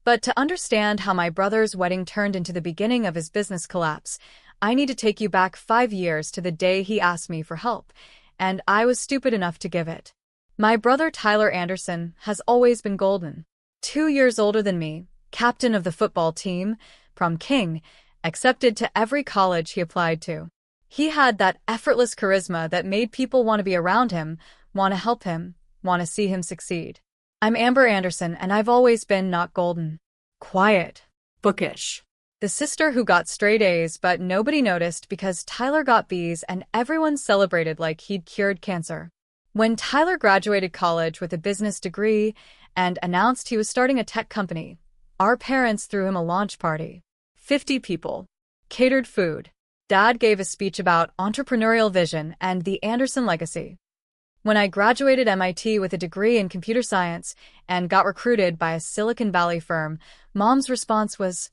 But to understand how my brother's wedding turned into the beginning of his business collapse, I need to take you back 5 years to the day he asked me for help, and I was stupid enough to give it. My brother Tyler Anderson has always been golden. 2 years older than me, captain of the football team, prom king, accepted to every college he applied to. He had that effortless charisma that made people want to be around him, want to help him, want to see him succeed. I'm Amber Anderson, and I've always been not golden. Quiet. Bookish. The sister who got straight A's but nobody noticed because Tyler got B's and everyone celebrated like he'd cured cancer. When Tyler graduated college with a business degree and announced he was starting a tech company, our parents threw him a launch party. 50 people. Catered food. Dad gave a speech about entrepreneurial vision and the Anderson legacy. When I graduated MIT with a degree in computer science and got recruited by a Silicon Valley firm, Mom's response was,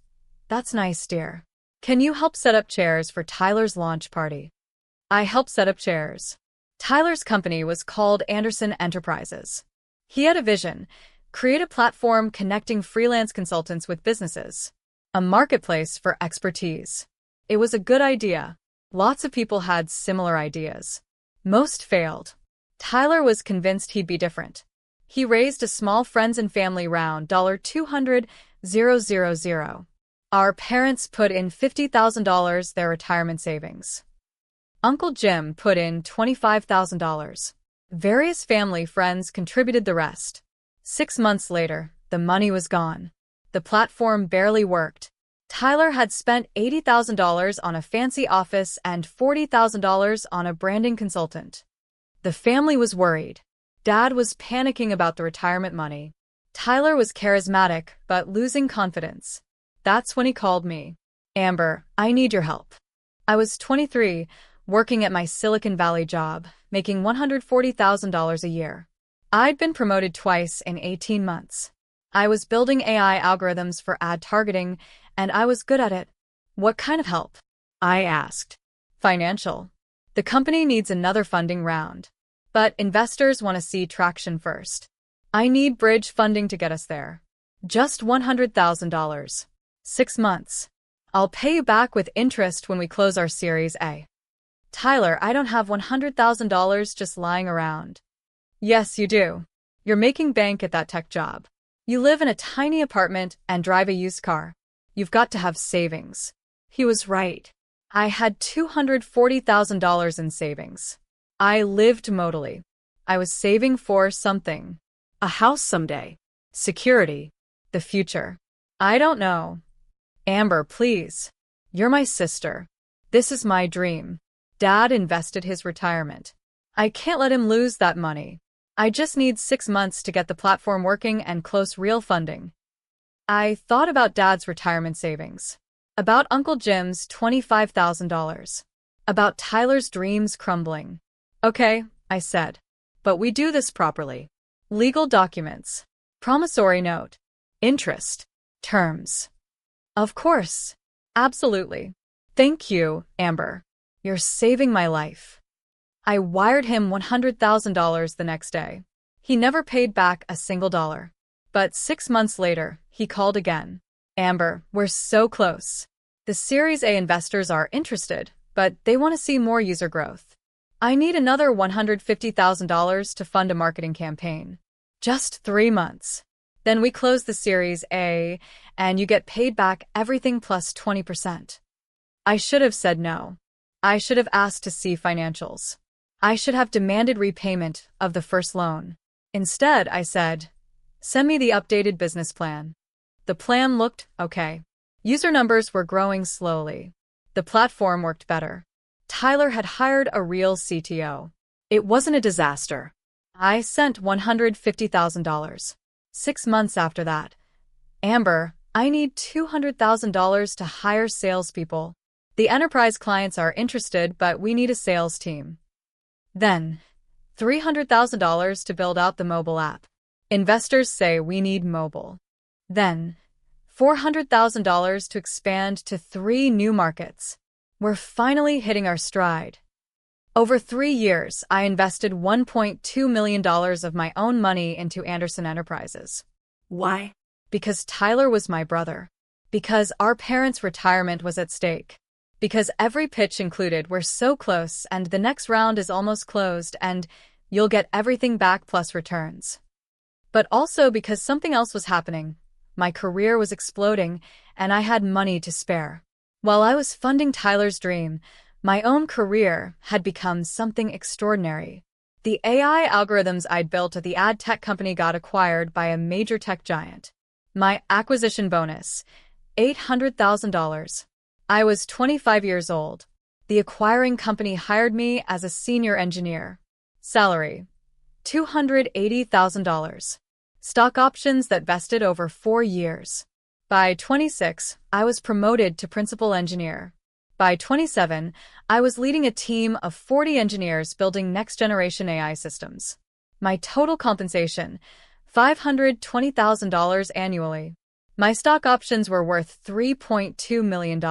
"That's nice, dear. Can you help set up chairs for Tyler's launch party?" I helped set up chairs. Tyler's company was called Anderson Enterprises. He had a vision: create a platform connecting freelance consultants with businesses, a marketplace for expertise. It was a good idea. Lots of people had similar ideas. Most failed. Tyler was convinced he'd be different. He raised a small friends and family round $200,000. Our parents put in $50,000, their retirement savings. Uncle Jim put in $25,000. Various family friends contributed the rest. 6 months later, the money was gone. The platform barely worked. Tyler had spent $80,000 on a fancy office and $40,000 on a branding consultant. The family was worried. Dad was panicking about the retirement money. Tyler was charismatic, but losing confidence. That's when he called me. "Amber, I need your help." I was 23, working at my Silicon Valley job, making $140,000 a year. I'd been promoted twice in 18 months. I was building AI algorithms for ad targeting, and I was good at it. "What kind of help?" I asked. "Financial. The company needs another funding round. But investors want to see traction first. I need bridge funding to get us there. Just $100,000. 6 months. I'll pay you back with interest when we close our Series A." "Tyler, I don't have $100,000 just lying around." "Yes, you do. You're making bank at that tech job. You live in a tiny apartment and drive a used car. You've got to have savings." He was right. I had $240,000 in savings. I lived modally. I was saving for something. A house someday. Security. The future. I don't know. "Amber, please. You're my sister. This is my dream." Dad invested his retirement. I can't let him lose that money. I just need 6 months to get the platform working and close real funding. I thought about Dad's retirement savings. About Uncle Jim's $25,000. About Tyler's dreams crumbling. "Okay," I said. "But we do this properly. Legal documents. Promissory note. Interest. Terms." "Of course. Absolutely. Thank you, Amber. You're saving my life." I wired him $100,000 the next day. He never paid back a single dollar. But 6 months later, he called again. "Amber, we're so close. The Series A investors are interested, but they want to see more user growth. I need another $150,000 to fund a marketing campaign. Just 3 months. Then we close the Series A, and you get paid back everything plus 20%. I should have said no. I should have asked to see financials. I should have demanded repayment of the first loan. Instead, I said, "Send me the updated business plan." The plan looked okay. User numbers were growing slowly. The platform worked better. Tyler had hired a real CTO. It wasn't a disaster. I sent $150,000. 6 months after that. "Amber, I need $200,000 to hire salespeople. The enterprise clients are interested, but we need a sales team." Then, $300,000 to build out the mobile app. Investors say we need mobile. Then, $400,000 to expand to 3 new markets. We're finally hitting our stride. Over 3 years, I invested $1.2 million of my own money into Anderson Enterprises. Why? Because Tyler was my brother. Because our parents' retirement was at stake. Because every pitch included "we're so close and the next round is almost closed and you'll get everything back plus returns." But also because something else was happening. My career was exploding and I had money to spare. While I was funding Tyler's dream, my own career had become something extraordinary. The AI algorithms I'd built at the ad tech company got acquired by a major tech giant. My acquisition bonus, $800,000. I was 25 years old. The acquiring company hired me as a senior engineer. Salary, $280,000. Stock options that vested over 4 years. By 26, I was promoted to principal engineer. By 27, I was leading a team of 40 engineers building next-generation AI systems. My total compensation, $520,000 annually. My stock options were worth $3.2 million.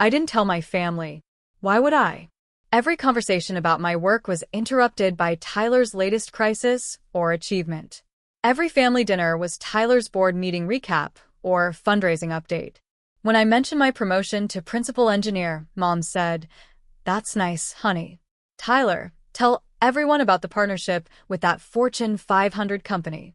I didn't tell my family. Why would I? Every conversation about my work was interrupted by Tyler's latest crisis or achievement. Every family dinner was Tyler's board meeting recap or fundraising update. When I mentioned my promotion to principal engineer, Mom said, "That's nice, honey. Tyler, tell everyone about the partnership with that Fortune 500 company."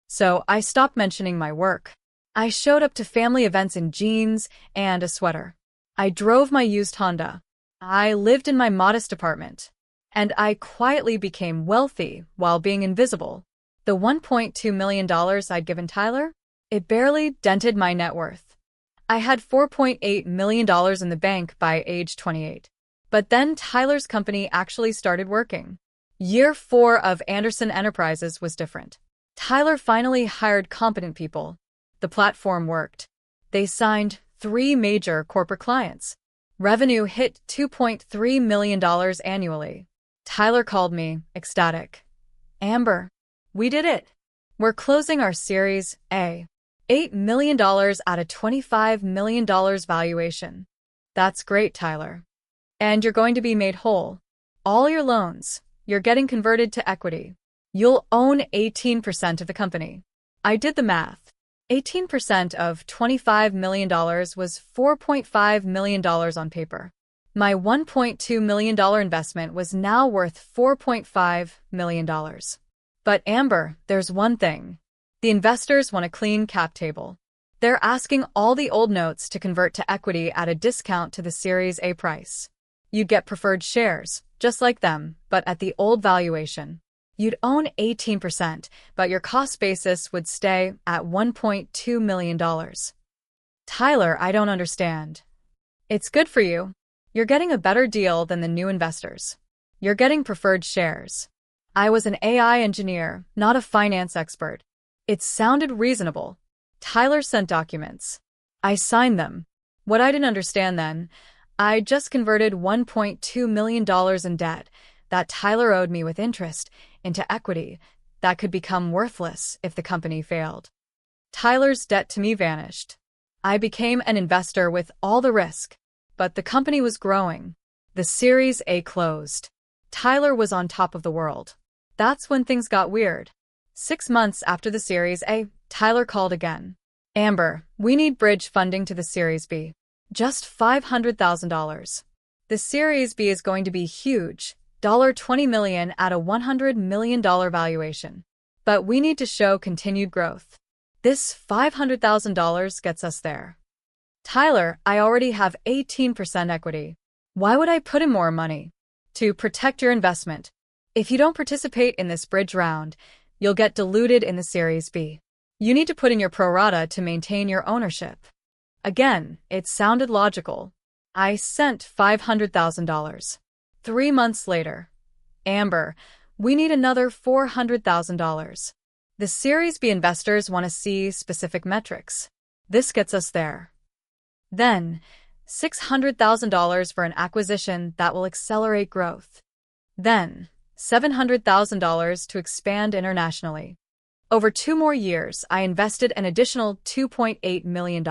So I stopped mentioning my work. I showed up to family events in jeans and a sweater. I drove my used Honda. I lived in my modest apartment. And I quietly became wealthy while being invisible. The $1.2 million I'd given Tyler? It barely dented my net worth. I had $4.8 million in the bank by age 28. But then Tyler's company actually started working. Year 4 of Anderson Enterprises was different. Tyler finally hired competent people. The platform worked. They signed 3 major corporate clients. Revenue hit $2.3 million annually. Tyler called me, ecstatic. "Amber, we did it. We're closing our Series A. $8 million at a $25 million valuation. That's great, Tyler. And you're going to be made whole. All your loans, you're getting converted to equity. You'll own 18% of the company." I did the math. 18% of $25 million was $4.5 million on paper. My $1.2 million investment was now worth $4.5 million. But Amber, there's one thing. The investors want a clean cap table. They're asking all the old notes to convert to equity at a discount to the Series A price. You'd get preferred shares, just like them, but at the old valuation. You'd own 18%, but your cost basis would stay at $1.2 million. Tyler, I don't understand. It's good for you. You're getting a better deal than the new investors. You're getting preferred shares. I was an AI engineer, not a finance expert. It sounded reasonable. Tyler sent documents. I signed them. What I didn't understand then, I just converted $1.2 million in debt that Tyler owed me with interest into equity that could become worthless if the company failed. Tyler's debt to me vanished. I became an investor with all the risk, but the company was growing. The Series A closed. Tyler was on top of the world. That's when things got weird. 6 months after the Series A, Tyler called again. "Amber, we need bridge funding to the Series B. Just $500,000. The Series B is going to be huge, $20 million at a $100 million valuation. But we need to show continued growth. This $500,000 gets us there." "Tyler, I already have 18% equity. Why would I put in more money?" "To protect your investment. If you don't participate in this bridge round, you'll get diluted in the Series B. You need to put in your pro rata to maintain your ownership." Again, it sounded logical. I sent $500,000. 3 months later. "Amber, we need another $400,000. The Series B investors want to see specific metrics. This gets us there." Then, $600,000 for an acquisition that will accelerate growth. Then, $700,000 to expand internationally. Over 2 more years, I invested an additional $2.8 million.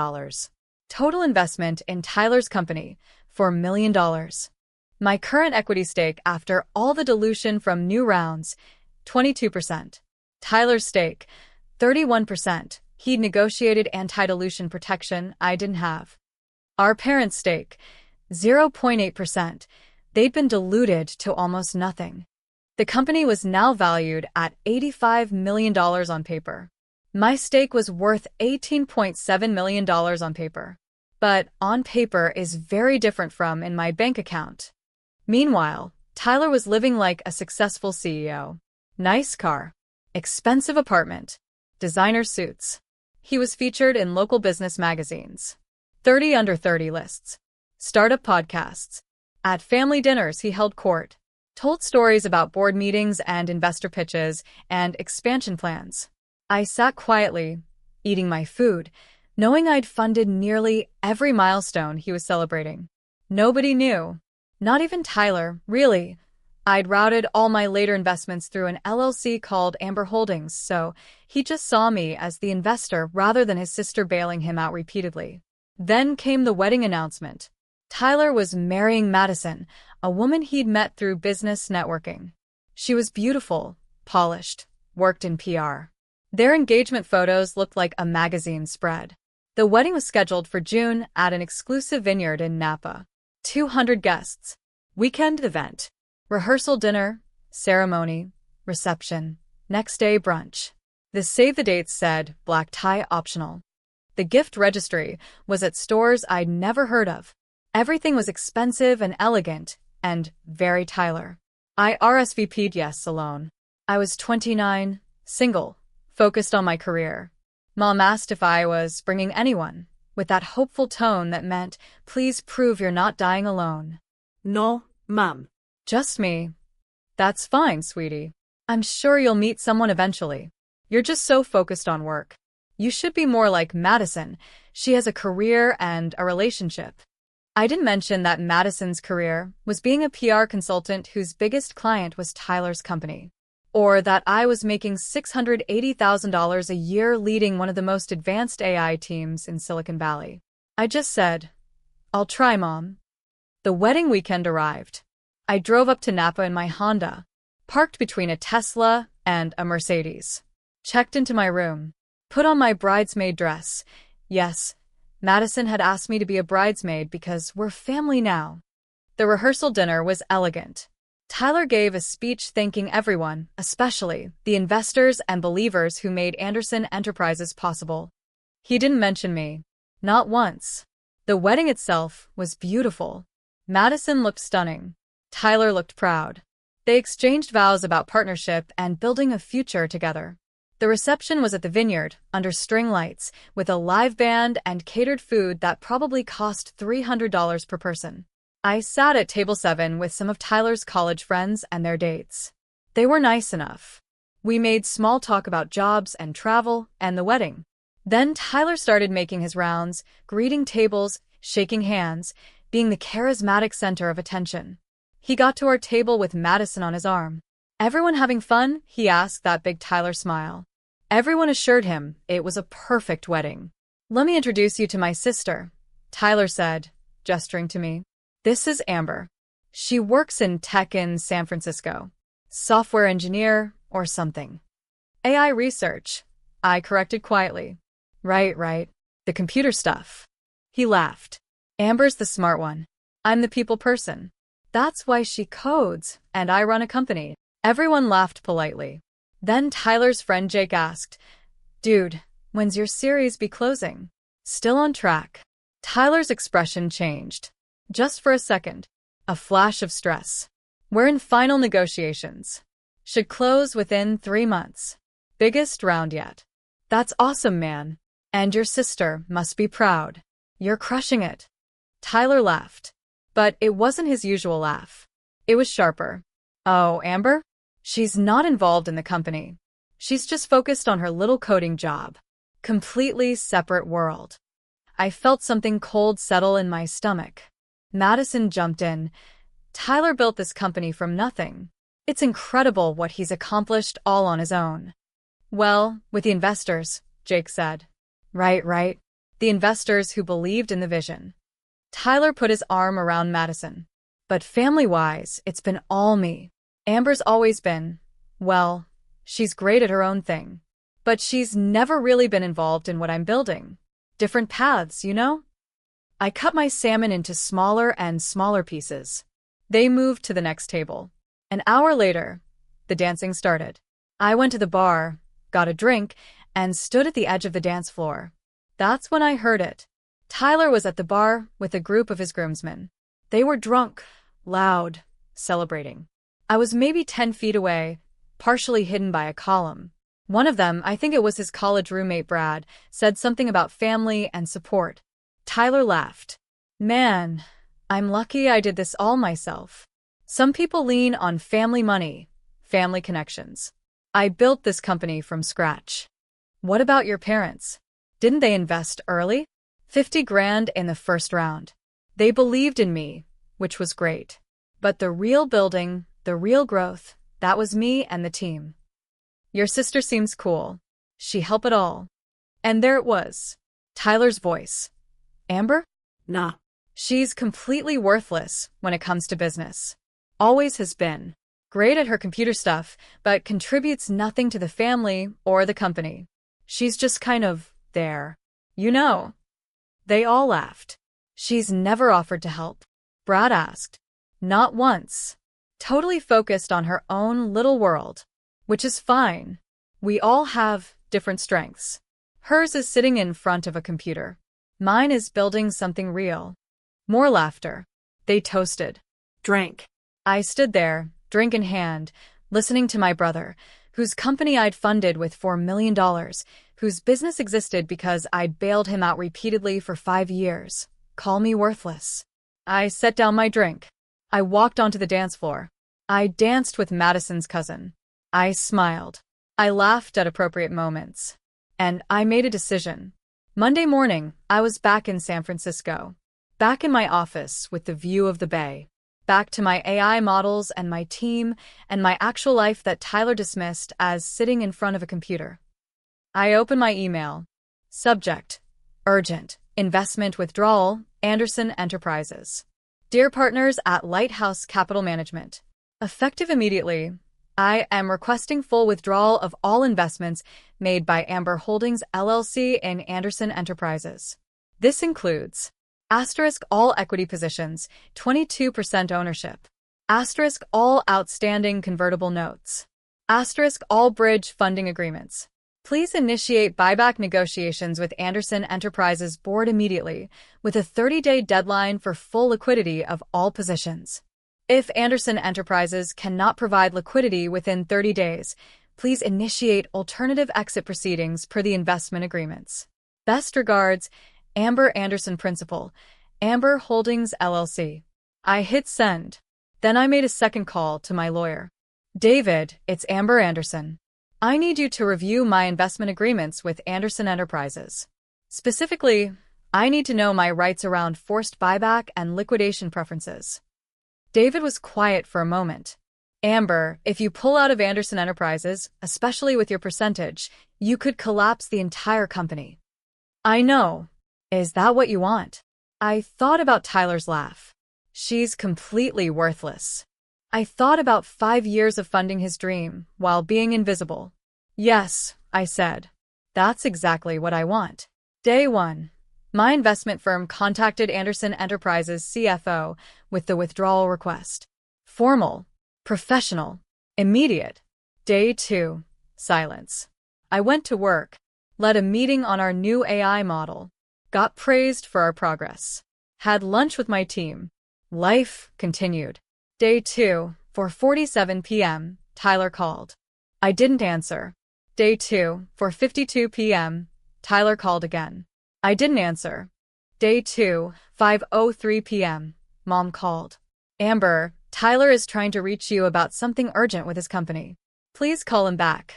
Total investment in Tyler's company, $4 million. My current equity stake after all the dilution from new rounds, 22%. Tyler's stake, 31%, He'd negotiated anti-dilution protection I didn't have. Our parents' stake, 0.8%. They'd been diluted to almost nothing. The company was now valued at $85 million on paper. My stake was worth $18.7 million on paper. But on paper is very different from in my bank account. Meanwhile, Tyler was living like a successful CEO. Nice car, expensive apartment, designer suits. He was featured in local business magazines, 30 under 30 lists, startup podcasts. At family dinners, he held court, told stories about board meetings and investor pitches and expansion plans. I sat quietly, eating my food, knowing I'd funded nearly every milestone he was celebrating. Nobody knew. Not even Tyler, really. I'd routed all my later investments through an LLC called Amber Holdings, so he just saw me as the investor rather than his sister bailing him out repeatedly. Then came the wedding announcement. Tyler was marrying Madison, a woman he'd met through business networking. She was beautiful, polished, worked in PR. Their engagement photos looked like a magazine spread. The wedding was scheduled for June at an exclusive vineyard in Napa. 200 guests. Weekend event. Rehearsal dinner, ceremony, reception, next day brunch. The save the dates said black tie optional. The gift registry was at stores I'd never heard of. Everything was expensive and elegant, and very Tyler. I RSVP'd yes alone. I was 29, single, focused on my career. Mom asked if I was bringing anyone, with that hopeful tone that meant, please prove you're not dying alone. No, Mom. Just me. That's fine, sweetie. I'm sure you'll meet someone eventually. You're just so focused on work. You should be more like Madison. She has a career and a relationship. I didn't mention that Madison's career was being a PR consultant whose biggest client was Tyler's company. Or that I was making $680,000 a year leading one of the most advanced AI teams in Silicon Valley. I just said, I'll try, Mom. The wedding weekend arrived. I drove up to Napa in my Honda, parked between a Tesla and a Mercedes. Checked into my room, put on my bridesmaid dress. Yes, Madison had asked me to be a bridesmaid because we're family now. The rehearsal dinner was elegant. Tyler gave a speech thanking everyone, especially the investors and believers who made Anderson Enterprises possible. He didn't mention me. Not once. The wedding itself was beautiful. Madison looked stunning. Tyler looked proud. They exchanged vows about partnership and building a future together. The reception was at the vineyard, under string lights, with a live band and catered food that probably cost $300 per person. I sat at table 7 with some of Tyler's college friends and their dates. They were nice enough. We made small talk about jobs and travel and the wedding. Then Tyler started making his rounds, greeting tables, shaking hands, being the charismatic center of attention. He got to our table with Madison on his arm. Everyone having fun? He asked, that big Tyler smile. Everyone assured him it was a perfect wedding. Let me introduce you to my sister, Tyler said, gesturing to me. This is Amber. She works in tech in San Francisco. Software engineer or something. AI research, I corrected quietly. Right. The computer stuff. He laughed. Amber's the smart one. I'm the people person. That's why she codes, and I run a company. Everyone laughed politely. Then Tyler's friend Jake asked, Dude, when's your series be closing? Still on track. Tyler's expression changed. Just for a second. A flash of stress. We're in final negotiations. Should close within 3 months. Biggest round yet. That's awesome, man. And your sister must be proud. You're crushing it. Tyler laughed. But it wasn't his usual laugh. It was sharper. Oh, Amber? She's not involved in the company. She's just focused on her little coding job. Completely separate world. I felt something cold settle in my stomach. Madison jumped in. Tyler built this company from nothing. It's incredible what he's accomplished all on his own. Well, with the investors, Jake said. Right. The investors who believed in the vision. Tyler put his arm around Madison. But family-wise, it's been all me. Amber's always been, well, she's great at her own thing. But she's never really been involved in what I'm building. Different paths, you know? I cut my salmon into smaller and smaller pieces. They moved to the next table. An hour later, the dancing started. I went to the bar, got a drink, and stood at the edge of the dance floor. That's when I heard it. Tyler was at the bar with a group of his groomsmen. They were drunk, loud, celebrating. I was maybe 10 feet away, partially hidden by a column. One of them, I think it was his college roommate Brad, said something about family and support. Tyler laughed. Man, I'm lucky I did this all myself. Some people lean on family money, family connections. I built this company from scratch. What about your parents? Didn't they invest early? 50 grand in the first round. They believed in me, which was great. But the real building, the real growth, that was me and the team. Your sister seems cool. She helped it all. And there it was. Tyler's voice. Amber? Nah. She's completely worthless when it comes to business. Always has been. Great at her computer stuff, but contributes nothing to the family or the company. She's just kind of there. You know. They all laughed. She's never offered to help. Brad asked. Not once. Totally focused on her own little world. Which is fine. We all have different strengths. Hers is sitting in front of a computer. Mine is building something real. More laughter. They toasted. Drank. I stood there, drink in hand, listening to my brother, whose company I'd funded with $4 million, whose business existed because I'd bailed him out repeatedly for 5 years. Call me worthless. I set down my drink. I walked onto the dance floor. I danced with Madison's cousin. I smiled. I laughed at appropriate moments. And I made a decision. Monday morning, I was back in San Francisco. Back in my office with the view of the bay. Back to my AI models and my team and my actual life that Tyler dismissed as sitting in front of a computer. I opened my email. Subject: Urgent. Investment withdrawal, Anderson Enterprises. Dear partners at Lighthouse Capital Management. Effective immediately, I am requesting full withdrawal of all investments made by Amber Holdings LLC in Anderson Enterprises. This includes asterisk all equity positions, 22% ownership. Asterisk all outstanding convertible notes. Asterisk all bridge funding agreements. Please initiate buyback negotiations with Anderson Enterprises board immediately, with a 30-day deadline for full liquidity of all positions. If Anderson Enterprises cannot provide liquidity within 30 days, please initiate alternative exit proceedings per the investment agreements. Best regards, Amber Anderson Principal, Amber Holdings LLC. I hit send. Then I made a second call to my lawyer. David, it's Amber Anderson. I need you to review my investment agreements with Anderson Enterprises. Specifically, I need to know my rights around forced buyback and liquidation preferences. David was quiet for a moment. Amber, if you pull out of Anderson Enterprises, especially with your percentage, you could collapse the entire company. I know. Is that what you want? I thought about Tyler's laugh. She's completely worthless. I thought about 5 years of funding his dream while being invisible. Yes, I said. That's exactly what I want. Day 1. My investment firm contacted Anderson Enterprises CFO with the withdrawal request. Formal, professional, immediate. Day 2. Silence. I went to work, led a meeting on our new AI model, got praised for our progress, had lunch with my team. Life continued. Day 2, 4:47 p.m., Tyler called. I didn't answer. Day 2, 4:52 p.m., Tyler called again. I didn't answer. Day 2, 5:03 p.m., Mom called. Amber, Tyler is trying to reach you about something urgent with his company. Please call him back.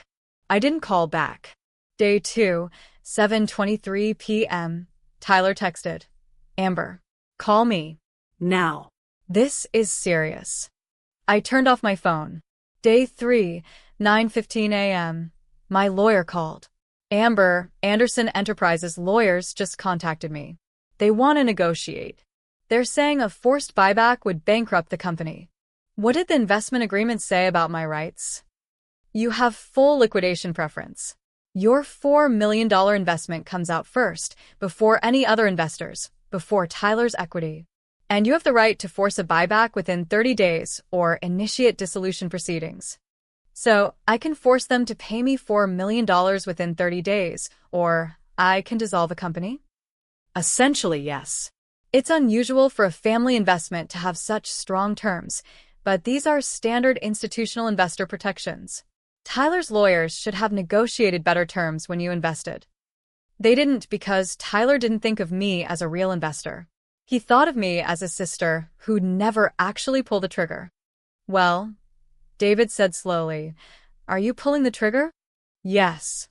I didn't call back. Day 2, 7:23 p.m., Tyler texted. Amber, call me. Now. This is serious. I turned off my phone. Day 3, 9:15 a.m., my lawyer called. Amber, Anderson Enterprises lawyers just contacted me. They want to negotiate. They're saying a forced buyback would bankrupt the company. What did the investment agreement say about my rights? You have full liquidation preference. Your $4 million investment comes out first, before any other investors, before Tyler's equity. And you have the right to force a buyback within 30 days or initiate dissolution proceedings. So, I can force them to pay me $4 million within 30 days, or I can dissolve a company? Essentially, yes. It's unusual for a family investment to have such strong terms, but these are standard institutional investor protections. Tyler's lawyers should have negotiated better terms when you invested. They didn't because Tyler didn't think of me as a real investor. He thought of me as a sister who'd never actually pull the trigger. Well, David said slowly, are you pulling the trigger? Yes.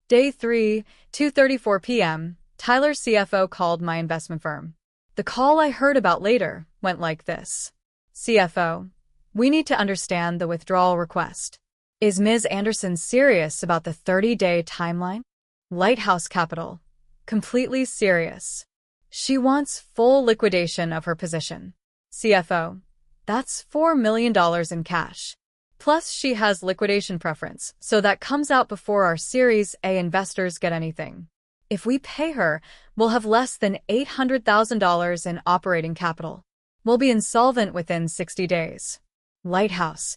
Day 3, 2:34 p.m., Tyler's CFO called my investment firm. The call I heard about later went like this. CFO, we need to understand the withdrawal request. Is Ms. Anderson serious about the 30-day timeline? Lighthouse Capital. Completely serious. She wants full liquidation of her position. CFO. That's $4 million in cash. Plus, she has liquidation preference, so that comes out before our Series A investors get anything. If we pay her, we'll have less than $800,000 in operating capital. We'll be insolvent within 60 days. Lighthouse.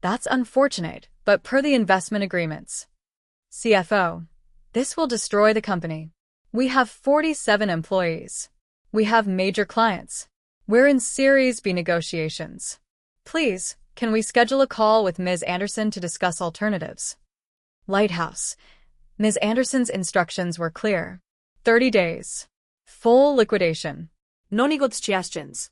That's unfortunate, but per the investment agreements. CFO. This will destroy the company. We have 47 employees. We have major clients. We're in Series B negotiations. Please, can we schedule a call with Ms. Anderson to discuss alternatives? Lighthouse. Ms. Anderson's instructions were clear. 30 days. Full liquidation. No negotiations.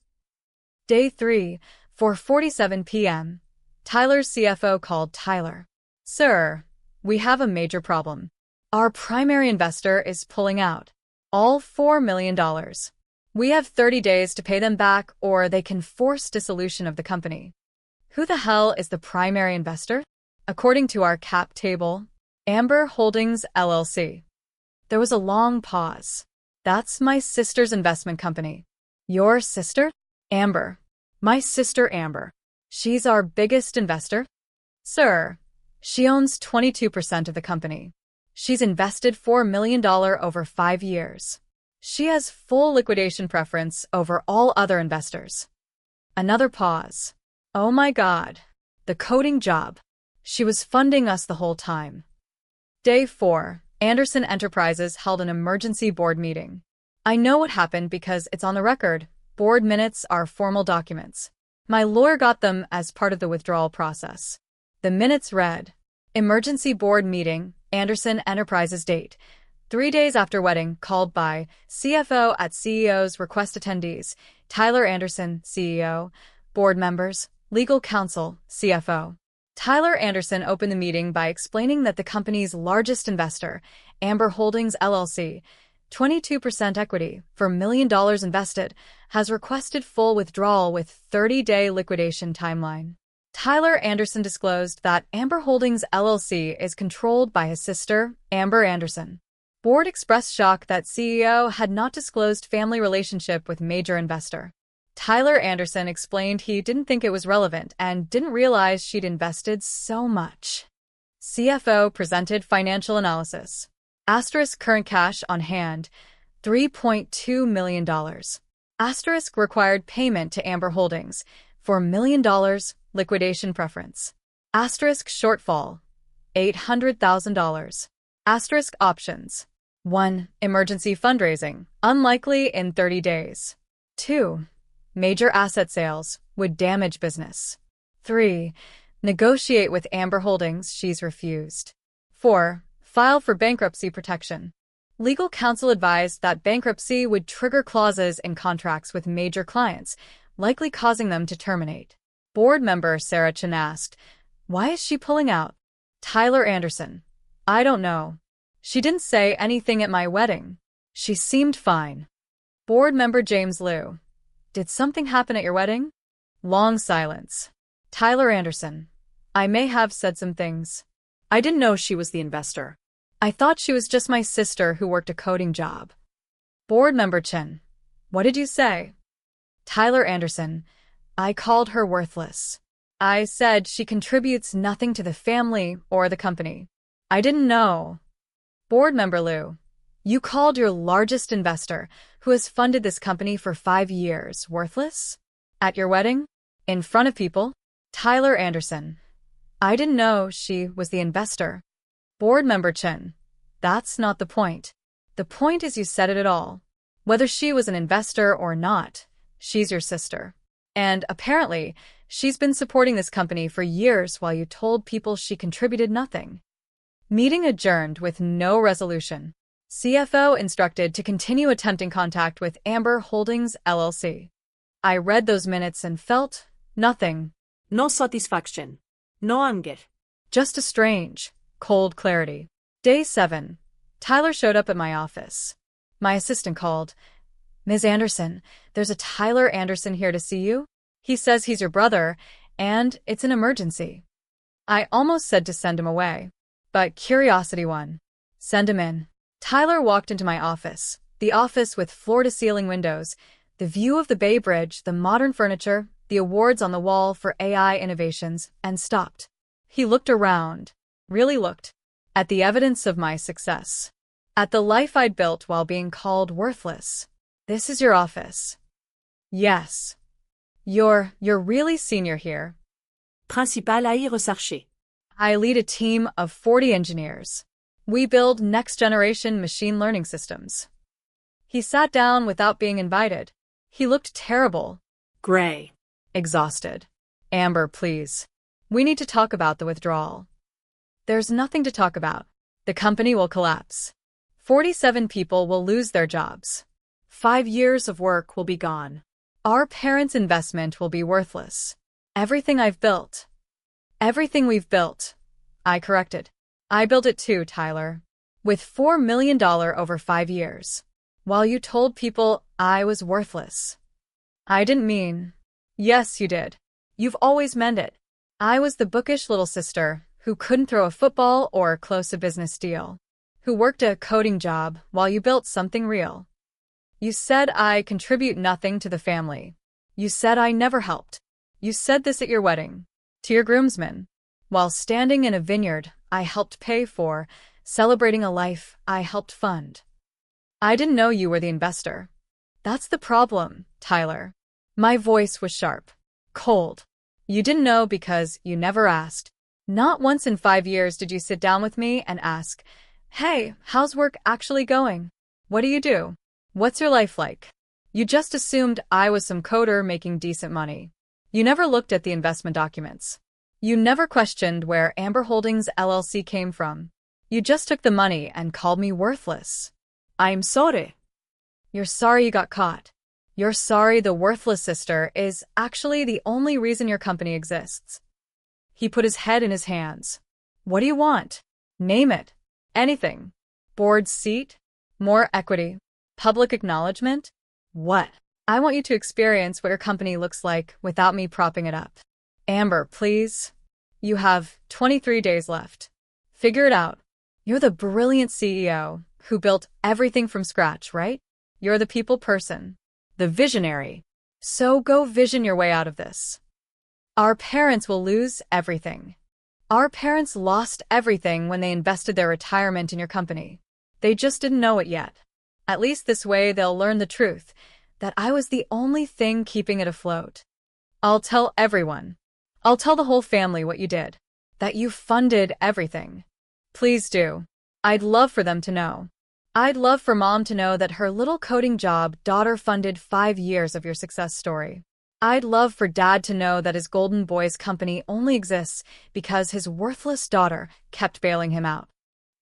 Day 3, 4:47 p.m. Tyler's CFO called Tyler. Sir, we have a major problem. Our primary investor is pulling out. All $4 million. We have 30 days to pay them back or they can force dissolution of the company. Who the hell is the primary investor? According to our cap table, Amber Holdings, LLC. There was a long pause. That's my sister's investment company. Your sister? Amber. My sister Amber. She's our biggest investor? Sir, she owns 22% of the company. She's invested $4 million over 5 years. She has full liquidation preference over all other investors. Another pause. Oh my God. The coding job. She was funding us the whole time. Day 4, Anderson Enterprises held an emergency board meeting. I know what happened because it's on the record. Board minutes are formal documents. My lawyer got them as part of the withdrawal process. The minutes read, Emergency Board Meeting, Anderson Enterprises date, 3 days after wedding, called by CFO at CEO's request attendees, Tyler Anderson, CEO, board members, legal counsel, CFO. Tyler Anderson opened the meeting by explaining that the company's largest investor, Amber Holdings, LLC, 22% equity for $1 million invested, has requested full withdrawal with 30-day liquidation timeline. Tyler Anderson disclosed that Amber Holdings, LLC is controlled by his sister, Amber Anderson. Board expressed shock that CEO had not disclosed family relationship with major investor. Tyler Anderson explained he didn't think it was relevant and didn't realize she'd invested so much. CFO presented financial analysis. Asterisk current cash on hand, $3.2 million. Asterisk required payment to Amber Holdings, for $1 million, liquidation preference. Asterisk shortfall, $800,000. Asterisk options. 1. Emergency fundraising, unlikely in 30 days. 2. Major asset sales, would damage business. 3. Negotiate with Amber Holdings, she's refused. 4. File for bankruptcy protection. Legal counsel advised that bankruptcy would trigger clauses in contracts with major clients, likely causing them to terminate. Board member Sarah Chen asked, why is she pulling out? Tyler Anderson. I don't know. She didn't say anything at my wedding. She seemed fine. Board member James Liu. Did something happen at your wedding? Long silence. Tyler Anderson. I may have said some things. I didn't know she was the investor. I thought she was just my sister who worked a coding job. Board member Chen. What did you say? Tyler Anderson. I called her worthless. I said she contributes nothing to the family or the company. I didn't know. Board member Lou, you called your largest investor, who has funded this company for 5 years, worthless? At your wedding? In front of people? Tyler Anderson. I didn't know she was the investor. Board member Chen. That's not the point. The point is you said it all. Whether she was an investor or not, she's your sister. And apparently, she's been supporting this company for years while you told people she contributed nothing. Meeting adjourned with no resolution. CFO instructed to continue attempting contact with Amber Holdings, LLC. I read those minutes and felt nothing. No satisfaction. No anger. Just a strange, cold clarity. Day 7. Tyler showed up at my office. My assistant called. Ms. Anderson, there's a Tyler Anderson here to see you. He says he's your brother, and it's an emergency. I almost said to send him away, but curiosity won. Send him in. Tyler walked into my office, the office with floor-to-ceiling windows, the view of the Bay Bridge, the modern furniture, the awards on the wall for AI innovations, and stopped. He looked around, really looked, at the evidence of my success, at the life I'd built while being called worthless. This is your office. Yes. You're really senior here. Principal à y rechercher. I lead a team of 40 engineers. We build next-generation machine learning systems. He sat down without being invited. He looked terrible. Gray. Exhausted. Amber, please. We need to talk about the withdrawal. There's nothing to talk about. The company will collapse. 47 people will lose their jobs. 5 years of work will be gone. Our parents' investment will be worthless. Everything I've built. Everything we've built. I corrected. I built it too, Tyler. With $4 million over 5 years. While you told people I was worthless. I didn't mean. Yes, you did. You've always meant it. I was the bookish little sister who couldn't throw a football or close a business deal. Who worked a coding job while you built something real. You said I contribute nothing to the family. You said I never helped. You said this at your wedding. To your groomsmen. While standing in a vineyard I helped pay for, celebrating a life I helped fund. I didn't know you were the investor. That's the problem, Tyler. My voice was sharp. Cold. You didn't know because you never asked. Not once in 5 years did you sit down with me and ask, hey, how's work actually going? What do you do? What's your life like? You just assumed I was some coder making decent money. You never looked at the investment documents. You never questioned where Amber Holdings LLC came from. You just took the money and called me worthless. I'm sorry. You're sorry you got caught. You're sorry the worthless sister is actually the only reason your company exists. He put his head in his hands. What do you want? Name it. Anything. Board seat? More equity? Public acknowledgement? What? I want you to experience what your company looks like without me propping it up. Amber, please. You have 23 days left. Figure it out. You're the brilliant CEO who built everything from scratch, right? You're the people person. The visionary. So go vision your way out of this. Our parents will lose everything. Our parents lost everything when they invested their retirement in your company. They just didn't know it yet. At least this way they'll learn the truth, that I was the only thing keeping it afloat. I'll tell everyone. I'll tell the whole family what you did. That you funded everything. Please do. I'd love for them to know. I'd love for Mom to know that her little coding job daughter funded 5 years of your success story. I'd love for Dad to know that his Golden Boys company only exists because his worthless daughter kept bailing him out.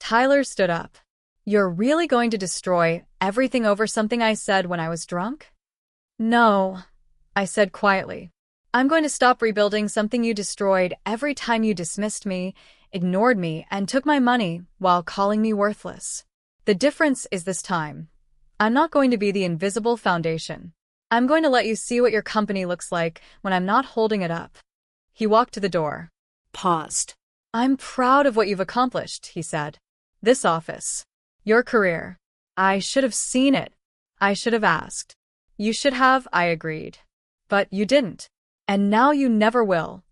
Tyler stood up. You're really going to destroy everything over something I said when I was drunk? No, I said quietly. I'm going to stop rebuilding something you destroyed every time you dismissed me, ignored me, and took my money while calling me worthless. The difference is this time. I'm not going to be the invisible foundation. I'm going to let you see what your company looks like when I'm not holding it up. He walked to the door. Paused. I'm proud of what you've accomplished, he said. This office. Your career. I should have seen it. I should have asked. You should have, I agreed. But you didn't. And now you never will.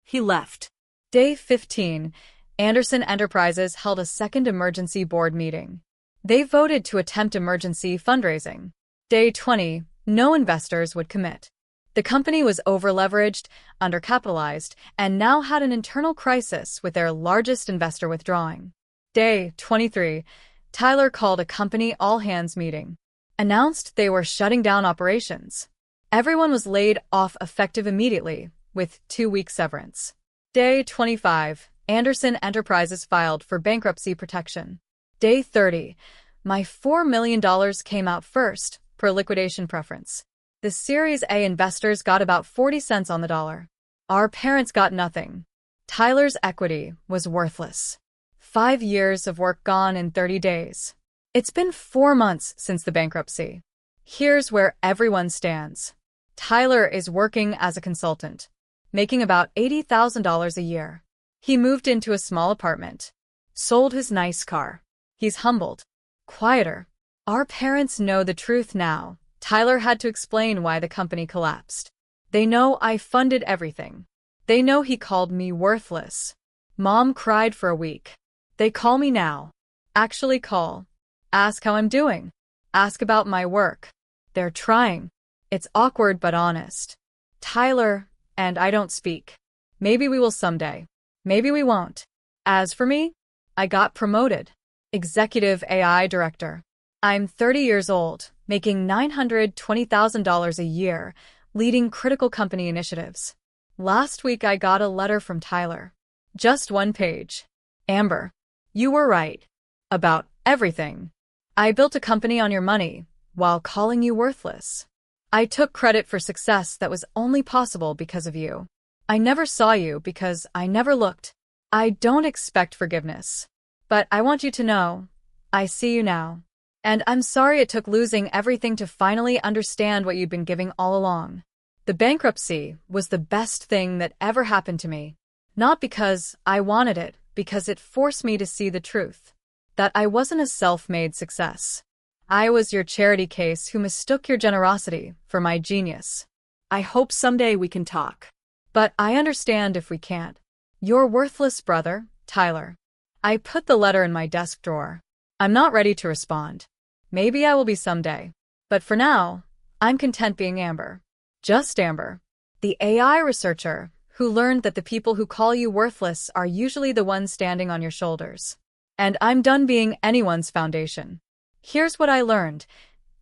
He left. Day 15. Anderson Enterprises held a second emergency board meeting. They voted to attempt emergency fundraising. Day 20, no investors would commit. The company was overleveraged, undercapitalized, and now had an internal crisis with their largest investor withdrawing. Day 23, Tyler called a company all-hands meeting. Announced they were shutting down operations. Everyone was laid off effective immediately, with 2-week severance. Day 25, Anderson Enterprises filed for bankruptcy protection. Day 30, my $4 million came out first, per liquidation preference. The Series A investors got about 40 cents on the dollar. Our parents got nothing. Tyler's equity was worthless. 5 years of work gone in 30 days. It's been 4 months since the bankruptcy. Here's where everyone stands. Tyler is working as a consultant, making about $80,000 a year. He moved into a small apartment, sold his nice car. He's humbled, quieter. Our parents know the truth now. Tyler had to explain why the company collapsed. They know I funded everything. They know he called me worthless. Mom cried for a week. They call me now. Actually call. Ask how I'm doing. Ask about my work. They're trying. It's awkward but honest. Tyler and I don't speak. Maybe we will someday. Maybe we won't. As for me, I got promoted. Executive AI Director. I'm 30 years old, making $920,000 a year, leading critical company initiatives. Last week I got a letter from Tyler. Just 1 page. Amber, you were right. About everything. I built a company on your money, while calling you worthless. I took credit for success that was only possible because of you. I never saw you because I never looked. I don't expect forgiveness. But I want you to know, I see you now. And I'm sorry it took losing everything to finally understand what you'd been giving all along. The bankruptcy was the best thing that ever happened to me. Not because I wanted it, because it forced me to see the truth. That I wasn't a self-made success. I was your charity case who mistook your generosity for my genius. I hope someday we can talk. But I understand if we can't. Your worthless brother, Tyler. I put the letter in my desk drawer. I'm not ready to respond. Maybe I will be someday. But for now, I'm content being Amber. Just Amber. The AI researcher who learned that the people who call you worthless are usually the ones standing on your shoulders. And I'm done being anyone's foundation. Here's what I learned.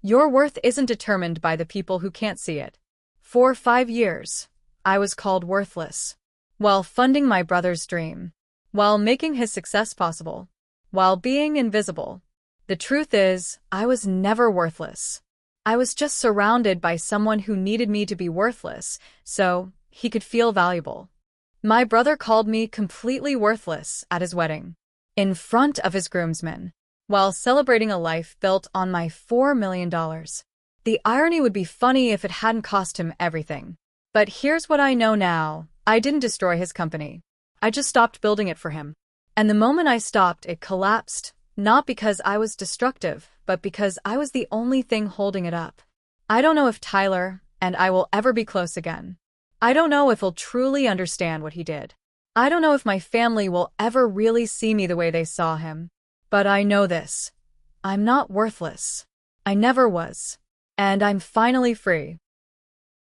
Your worth isn't determined by the people who can't see it. For 5 years, I was called worthless. While funding my brother's dream. While making his success possible. While being invisible. The truth is, I was never worthless. I was just surrounded by someone who needed me to be worthless, so he could feel valuable. My brother called me completely worthless at his wedding. In front of his groomsmen. While celebrating a life built on my $4 million. The irony would be funny if it hadn't cost him everything. But here's what I know now. I didn't destroy his company. I just stopped building it for him. And the moment I stopped, it collapsed. Not because I was destructive, but because I was the only thing holding it up. I don't know if Tyler and I will ever be close again. I don't know if he'll truly understand what he did. I don't know if my family will ever really see me the way they saw him. But I know this. I'm not worthless. I never was. And I'm finally free.